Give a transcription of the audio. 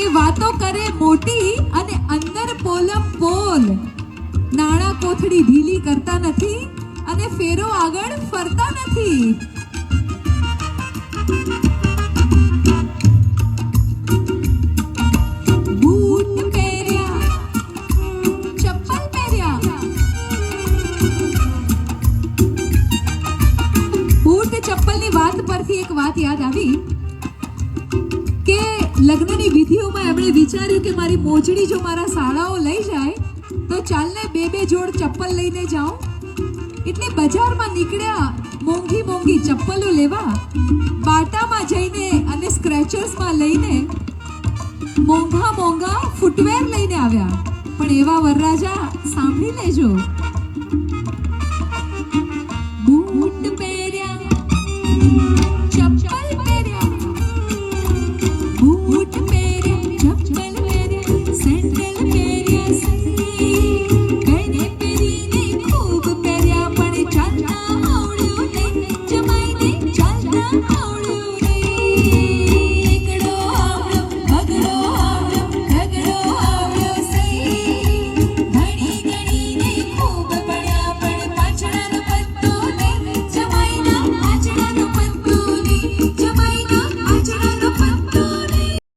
કે વાતો કરે મોટી અને અંદર પોલમ પોલ, નાણાં કોથળી ઢીલી કરતા નથી અને ફેરો આગળ ફરતા નથી. બૂટ પહેર્યા, ચપ્પલ પહેર્યા, બૂટ ચપ્પલની વાત પરથી એક વાત યાદ આવી કે લગ્નની વિધિઓમાં એમણે વિચાર્યું કે મારી મોજડી જો મારા સાળાઓ લઈ જાય તો ચાલને બે જોડ ચપ્પલ લઈને જાઉં. એટલે બજારમાં નીકળ્યા મોંઘી મોંઘી ચપ્પલો લેવા, બાટામાં જઈને અને સ્ક્રેચર્સમાં લઈને મોંઘા ફૂટવેર લઈને આવ્યા. પણ એવા વરરાજા સાંભળી લેજો,